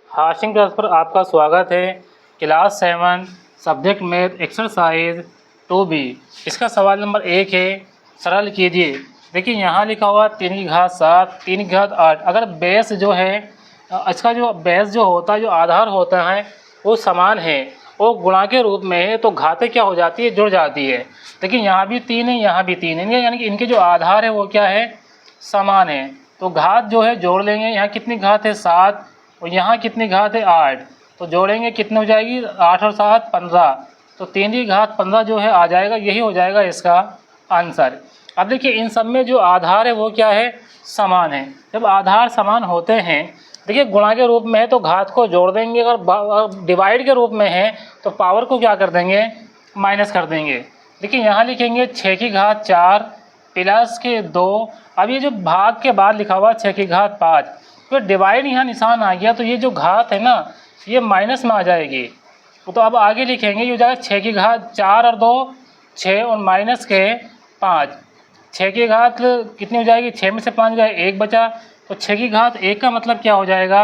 Hashim class पर आपका स्वागत है। Class 7 subject math exercise 2B। इसका सवाल नंबर 1 है, सरल कीजिए। देखिए यहाँ लिखा हुआ 3 की घात 7, 3 की घात 8। अगर बेस जो है इसका जो बेस जो होता है, जो आधार होता है वो समान है, वो गुणा के रूप में है, तो घातें क्या हो जाती है, जुड़ जाती है। देखिए यहाँ भी 3 है, यहाँ भी 3 है, यानी कि इनके जो आधार है वो क्या है, समान है। तो घात जो है जोड़ लेंगे। यहाँ कितनी घात है, 7, और यहाँ कितनी घात है, 8। तो जोड़ेंगे कितने हो जाएगी, 8 और 7 15। तो 3 की घात 15 जो है आ जाएगा, यही हो जाएगा इसका आंसर। अब देखिए इन सब में जो आधार है वो क्या है, समान है। जब आधार समान होते हैं, देखिए गुणा के रूप में है तो घात को जोड़ देंगे, अगर डिवाइड के रूप में है तो पावर को क्या कर देंगे, माइनस कर देंगे। देखिए यहाँ लिखेंगे 6 की घात 4 प्लस के 2। अब ये जो भाग के बाद लिखा हुआ 6 की घात 5, तो डिवाइड यहाँ निशान आ गया, तो ये जो घात है ना ये माइनस में आ जाएगी। तो अब आगे लिखेंगे, ये हो जाएगा 6 की घात 4 और 2 6 और माइनस के 5। 6 की घात कितनी हो जाएगी, 6 में से 5 गए 1 बचा, तो 6 की घात 1 का मतलब क्या हो जाएगा,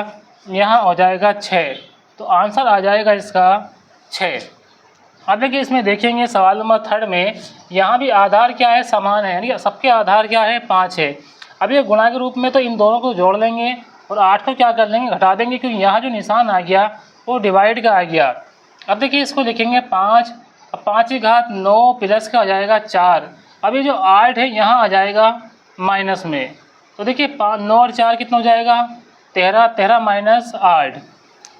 यहाँ हो जाएगा 6। तो आंसर आ जाएगा इसका 6। अब देखिए इसमें देखेंगे सवाल नंबर 3 में, यहाँ भी आधार क्या है, समान है, यानी कि सबके आधार क्या है, 5 है। अब ये गुणा के रूप में तो इन दोनों को जोड़ लेंगे और 8 को क्या कर लेंगे, घटा देंगे, क्योंकि यहाँ जो निशान आ गया वो डिवाइड का आ गया। अब देखिए इसको लिखेंगे 5। अब 5 की घात 9 प्लस का हो जाएगा 4। अब ये जो 8 है यहाँ आ जाएगा माइनस में। तो देखिए 9 और 4 कितना हो जाएगा, 13, 13 माइनस 8।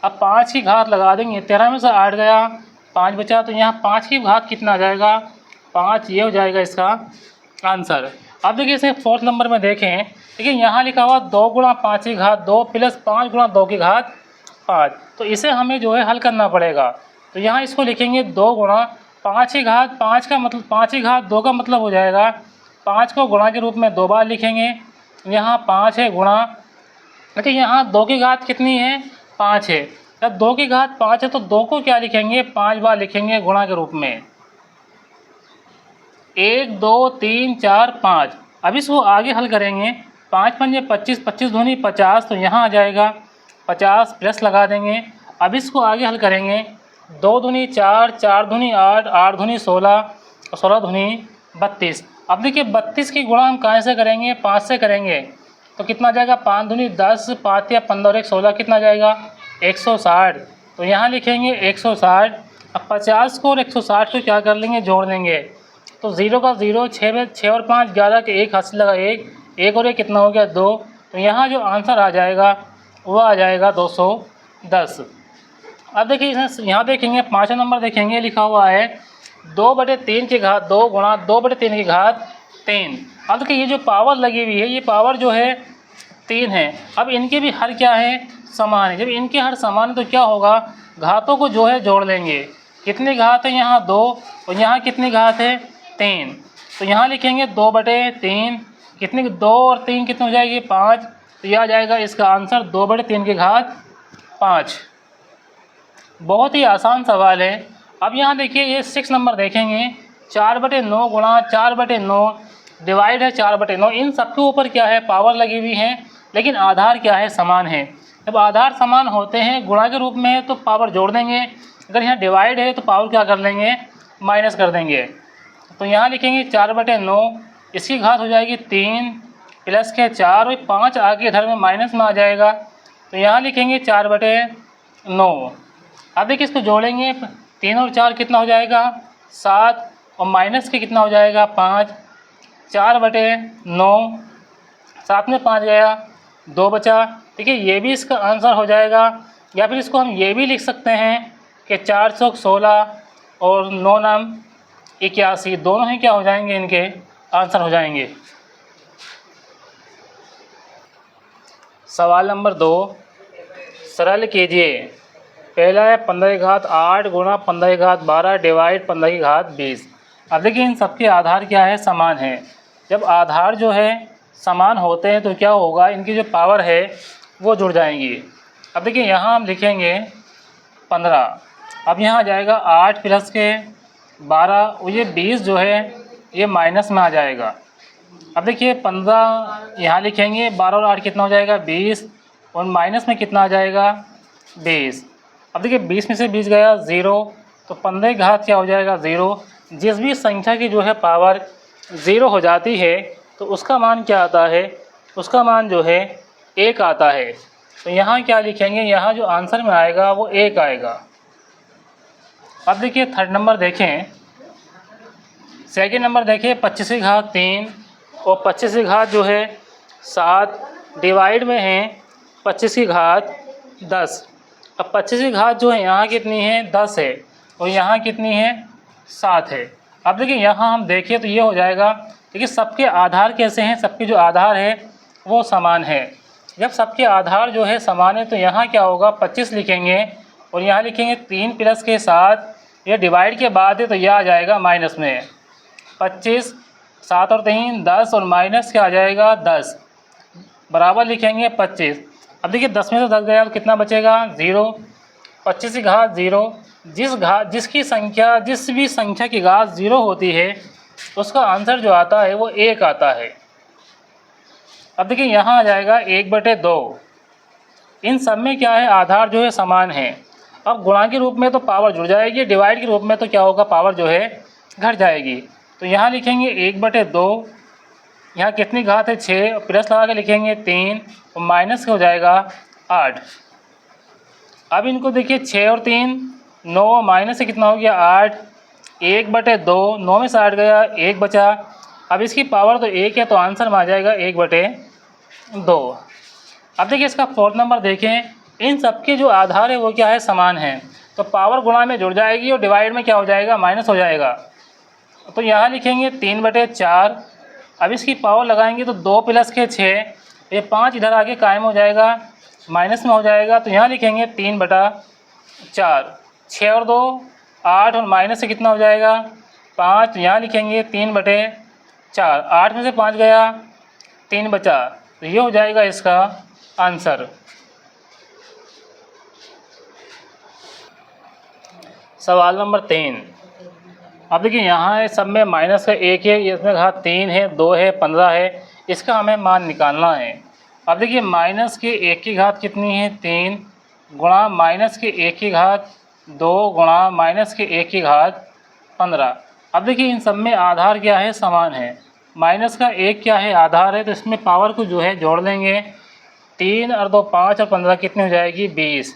अब 5 की घात लगा देंगे, 13 में से 8 गया, 5 बचा, तो यहाँ 5 की घात कितना आ जाएगा, 5। ये हो जाएगा इसका आंसर। अब देखिए इसे 4th नंबर में देखें। देखिए यहाँ लिखा हुआ 2 गुणा 5 की घात 2 प्लस 5 गुणा 2 की घात 5। तो इसे हमें जो है हल करना पड़ेगा। तो यहाँ इसको लिखेंगे 2 गुणा 5 की घात 5 का मतलब 5 की घात 2 का मतलब हो जाएगा 5 को गुणा के रूप में 2 बार लिखेंगे। यहाँ 5 है गुणा, देखिए यहाँ 2 की घात कितनी है, 5 है। जब 2 की घात 5 है तो 2 को क्या लिखेंगे, 5 बार लिखेंगे गुणा के रूप में। 1 2 3 4 5। अब इसको आगे हल करेंगे, 5 पंजे 25, 25 दूनी 50, तो यहाँ आ जाएगा 50 प्लस लगा देंगे। अब इसको आगे हल करेंगे, 2 दूनी 4, 4 दूनी 8, 8 दूनी 16 और 16 दूनी 32। अब देखिए 32 की गुणा हम कहाँ से करेंगे, 5 से करेंगे, तो कितना आ जाएगा, 5 दूनी 10, 5 या 15 और 1 16, कितना जाएगा 160। तो यहाँ लिखेंगे 160। अब 50 को और 160 को क्या कर लेंगे, जोड़ लेंगे, तो 0 का 0, 6 में 6 और 5 11 के 1 हाथ से लगा 1, 1 और 1 कितना हो गया 2। तो यहाँ जो आंसर आ जाएगा वो आ जाएगा 210। अब देखिए यहाँ देखेंगे 5वां नंबर देखेंगे, लिखा हुआ है 2/3 की घात 2 गुणा 2/3 की घात 3। अब देखिए ये जो पावर लगी हुई है, ये पावर जो है 3 है। अब इनके भी हर क्या है, समान है। जब इनके हर समान है तो क्या होगा, घातों को जो है जोड़ लेंगे। कितनी घात है, यहाँ 2, और यहाँ कितनी घात है, 3। तो यहाँ लिखेंगे 2/3, कितनी 2 और 3 कितनी हो जाएगी, 5। तो यह आ जाएगा इसका आंसर 2/3 की घात 5। बहुत ही आसान सवाल है। अब यहाँ देखिए ये 6 नंबर देखेंगे, 4/9 गुणा 4/9 डिवाइड है 4/9। इन सबके ऊपर क्या है, पावर लगी हुई है, लेकिन आधार क्या है, समान है। जब आधार समान होते हैं, गुणा के रूप में है तो पावर जोड़ देंगे, अगर यहाँ डिवाइड है तो पावर क्या कर लेंगे, माइनस कर देंगे। तो यहाँ लिखेंगे 4/9, इसकी घात हो जाएगी 3 प्लस के 4 और 5 आगे इधर में माइनस में आ जाएगा, तो यहाँ लिखेंगे 4/9। अब देखिए इसको जोड़ेंगे, 3 और 4 कितना हो जाएगा, 7, और माइनस के कितना हो जाएगा 5। 4/9, 7 में 5 गया, 2 बचा। देखिए ये भी इसका आंसर हो जाएगा, या फिर इसको हम ये भी लिख सकते हैं कि 4 चौक 16 और 9 नाम 81, दोनों ही क्या हो जाएंगे, इनके आंसर हो जाएंगे। सवाल नंबर 2, सरल कीजिए। पहला है 15 की घात 8 गुणा 15 की घात 12 डिवाइड 15 की घात 20। अब देखिए इन सबके आधार क्या है, समान है। जब आधार जो है समान होते हैं तो क्या होगा, इनकी जो पावर है वो जुड़ जाएंगी। अब देखिए यहाँ हम लिखेंगे 15, अब यहाँ आ जाएगा 8 प्लस के 12, और ये 20 जो है ये माइनस में आ जाएगा। अब देखिए 15 यहाँ लिखेंगे, 12 और 8 कितना हो जाएगा 20, और माइनस में कितना आ जाएगा 20। अब देखिए 20 में से 20 गया 0, तो 15 की घात क्या हो जाएगा 0। जिस भी संख्या की जो है पावर 0 हो जाती है तो उसका मान क्या आता है, उसका मान जो है 1 आता है। तो यहाँ क्या लिखेंगे, यहाँ जो आंसर में आएगा वो 1 आएगा। अब देखिए थर्ड नंबर देखें, सेकेंड नंबर देखिए 25 की घात 3 और 25 की घात जो है 7 डिवाइड में है 25 की घात 10। अब 25 की घात जो है यहाँ कितनी है 10 है और यहाँ कितनी है 7 है। अब देखिए यहाँ हम देखें तो ये हो जाएगा, देखिए सबके आधार कैसे हैं, सबके जो आधार है वो समान है। जब सबके आधार जो है समान है तो यहाँ क्या होगा 25 लिखेंगे और यहाँ लिखेंगे 3 प्लस के साथ, ये डिवाइड के बाद है तो यह आ जाएगा माइनस में। 25 7 और 3 10 और माइनस क्या आ जाएगा 10 बराबर लिखेंगे 25। अब देखिए 10 में से 10 गया तो कितना बचेगा 0। 25 की घात 0, जिस भी संख्या की घात 0 होती है उसका आंसर जो आता है वो 1 आता है। अब देखिए यहाँ आ जाएगा 1/2। इन सब में क्या है आधार जो है समान है। अब गुणा के रूप में तो पावर जुड़ जाएगी, डिवाइड के रूप में तो क्या होगा पावर जो है घट जाएगी। तो यहाँ लिखेंगे 1/2, यहाँ कितनी घात है 6, प्लस लगा के लिखेंगे 3 और माइनस हो जाएगा 8। अब इनको देखिए 6 और 3 9, माइनस से कितना हो गया 8, 1/2, 9 में से 8 गया 1 बचा। अब इसकी पावर तो 1 है तो आंसर में आ जाएगा 1/2। अब देखिए इसका फोर्थ नंबर देखें, इन सबके जो आधार है वो क्या है समान है, तो पावर गुणा में जुड़ जाएगी और डिवाइड में क्या हो जाएगा माइनस हो जाएगा। तो यहाँ लिखेंगे 3/4। अब इसकी पावर लगाएंगे तो 2 प्लस के 6, ये 5 इधर आके कायम हो जाएगा माइनस में हो जाएगा। तो यहाँ लिखेंगे 3/4, 6 और 2 8 और माइनस से कितना हो जाएगा 5। तो यहाँ लिखेंगे 3/4, 8 में से 5 गया 3 बचा, तो ये हो जाएगा इसका आंसर। सवाल नंबर 3। अब देखिए यहाँ है सब में माइनस का 1 है, इसमें घात 3 है 2 है 15 है, इसका हमें मान निकालना है। अब देखिए माइनस के 1 की घात कितनी है 3 गुणा माइनस के 1 की घात 2 गुणा माइनस के 1 की घात 15। अब देखिए इन सब में आधार क्या है समान है, माइनस का 1 क्या है आधार है, तो इसमें पावर को जो है जोड़ लेंगे, 3 और 2 5 और 15 कितनी हो जाएगी 20।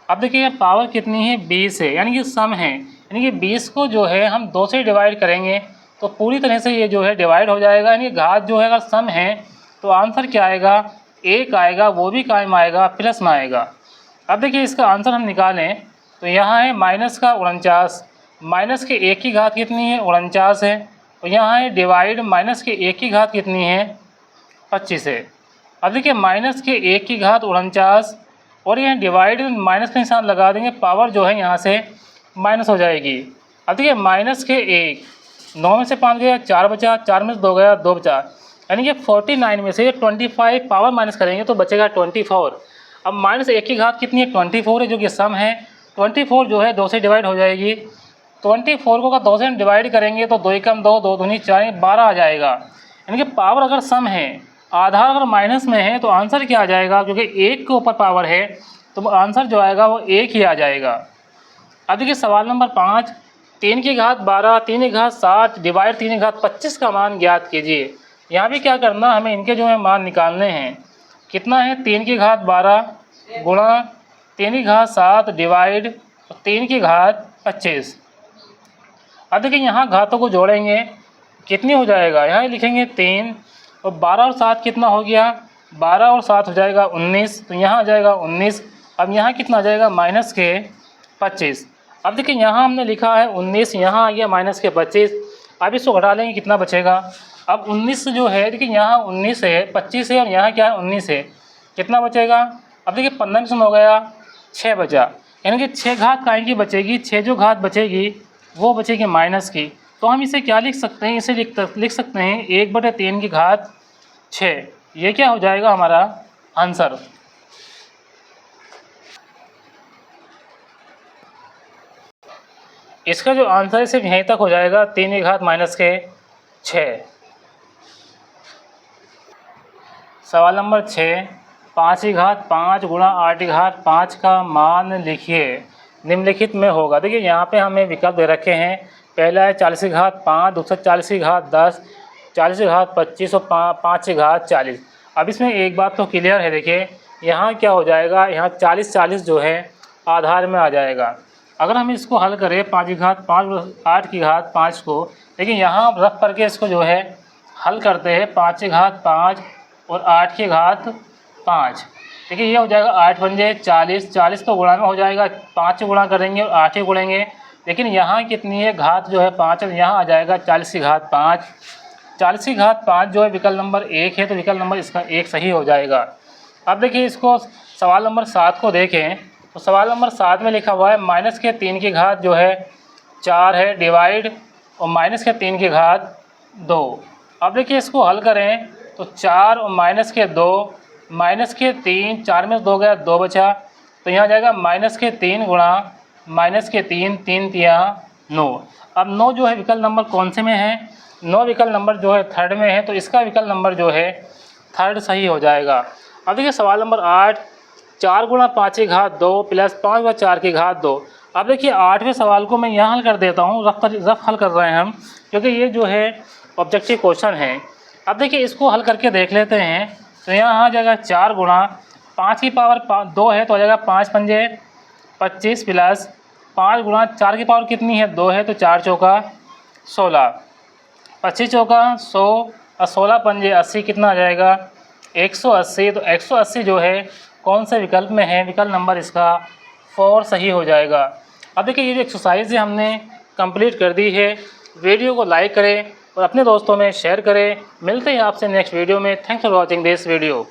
अब देखिए पावर कितनी है 20 है, यानी कि सम है, यानी कि 20 को जो है हम 2 से डिवाइड करेंगे तो पूरी तरह से ये जो है डिवाइड हो जाएगा, यानी कि घात जो है अगर सम है तो आंसर क्या आएगा 1 आएगा, वो भी कायम आएगा प्लस में आएगा। अब देखिए इसका आंसर हम निकालें तो यहाँ है माइनस का 49, माइनस के 1 की घात कितनी है 49 है, और यहाँ है डिवाइड माइनस के 1 की घात कितनी है 25 है। अब देखिए माइनस के 1 की घात 49 और यहाँ डिवाइड माइनस का निशान लगा देंगे, पावर जो है यहाँ से माइनस हो जाएगी। अब देखिए माइनस के 1, 9 में से 5 गया 4 बचा, 4 में से 2 गया 2 बचा, यानी कि 49 में से 25 पावर माइनस करेंगे तो बचेगा 24। अब माइनस 1 की घात कितनी है 24 है, जो कि सम है। 24 जो है 2 से डिवाइड हो जाएगी, 24 को अगर 2 से डिवाइड करेंगे तो 2 एकम 2, 2 दूनी 4, 12 आ जाएगा। यानी कि पावर अगर सम है आधार अगर माइनस में है तो आंसर क्या आ जाएगा, क्योंकि 1 के ऊपर पावर है तो आंसर जो आएगा वो 1 ही आ जाएगा। अब देखिए सवाल नंबर 5, 3 की घात 12, 3 की घात 7 डिवाइड 3 की घात 25 का मान ज्ञात कीजिए। यहाँ भी क्या करना, हमें इनके जो है मान निकालने हैं। कितना है 3 की घात 12 गुणा 3 की घात 7 डिवाइड 3 की घात 25। अब देखिए यहाँ घातों को जोड़ेंगे, कितनी हो जाएगा, यहाँ लिखेंगे 3 और 12 और 7 कितना हो गया 12 और 7 हो जाएगा 19, तो यहाँ आ जाएगा 19। अब यहाँ कितना आ जाएगा माइनस के 25। अब देखिए यहाँ हमने लिखा है 19, यहाँ आ गया माइनस के 25। अब इसको घटा लेंगे कितना बचेगा। अब 19 जो है देखिए यहाँ 19 है 25 है और यहाँ क्या है 19 है, कितना बचेगा। अब देखिए 15 में हो गया 6 बचा, यानी कि 6 घात काय की बचेगी, 6 जो घात बचेगी वो बचेगी माइनस की। तो हम इसे क्या लिख सकते हैं, इसे लिख सकते हैं 1/3 की घात 6। ये क्या हो जाएगा हमारा आंसर। इसका जो आंसर है सिर्फ यहीं तक हो जाएगा, 3 की घात माइनस के 6। सवाल नंबर 6, 5 की घात 5 गुणा 8 की घात 5 का मान लिखिए, निम्नलिखित में होगा। देखिए यहाँ पे हमें विकल्प दे रखे हैं, पहला है 40 की घात 5, दूसरा 40 की घात 10, 40 की घात 25 और 5 की घात 40। अब इसमें एक बात तो क्लियर है, देखिए यहाँ क्या हो जाएगा, यहाँ 40 जो है आधार में आ जाएगा। अगर हम इसको हल करें 5 की घात 5 8 की घात 5 को, लेकिन यहाँ आप रफ करके इसको जो है हल करते हैं 5 की घात 5 और 8 की घात 5। देखिए ये हो जाएगा 8 पंजे 40, 40 तो गुणा में हो जाएगा, 5 से गुणा करेंगे और 8 ही गुणेंगे। लेकिन यहाँ कितनी है, घात जो है 5 है, यहाँ आ जाएगा 40 की घात 5। 40 की घात 5 जो है विकल्प नंबर 1 है, तो विकल्प नंबर इसका 1 सही हो जाएगा। अब देखिए इसको सवाल नंबर 7 को देखें, तो सवाल नंबर 7 में लिखा हुआ है माइनस के 3 की घात जो है 4 है, डिवाइड और माइनस के 3 की घात 2। अब देखिए इसको हल करें तो 4 और माइनस के 2, माइनस के 3, 4 में 2 गया 2 बचा, तो यहाँ जाएगा माइनस के 3 गुणा माइनस के 3, 3 तिया 9। अब 9 जो है विकल्प नंबर कौन से में है, 9 विकल्प नंबर जो है थर्ड में है, तो इसका विकल्प नंबर जो है थर्ड सही हो जाएगा। अब देखिए सवाल नंबर 8, 4 गुणा 5 की घात 2 प्लस 5 व 4 की घात 2। अब देखिए 8वें सवाल को मैं यहाँ हल कर देता हूँ, रफ हल कर रहे हैं हम, क्योंकि ये जो है ऑब्जेक्टिव क्वेश्चन है। अब देखिए इसको हल करके देख लेते हैं, तो यहाँ आ जाएगा 4 गुणा 5 की पावर 2 है, तो आ जाएगा 5 पंजे 25 प्लस 5 गुणा 4 की पावर कितनी है 2 है, तो 4 चौका 16, 25 चौका 100 और 16 पंजे 80, कितना आ जाएगा 180। तो 180 जो है कौन से विकल्प में है, विकल्प नंबर इसका 4 सही हो जाएगा। अब देखिए ये जो एक्सरसाइज है हमने कंप्लीट कर दी है। वीडियो को लाइक करें और अपने दोस्तों में शेयर करें। मिलते हैं आपसे नेक्स्ट वीडियो में। Thanks for watching this video.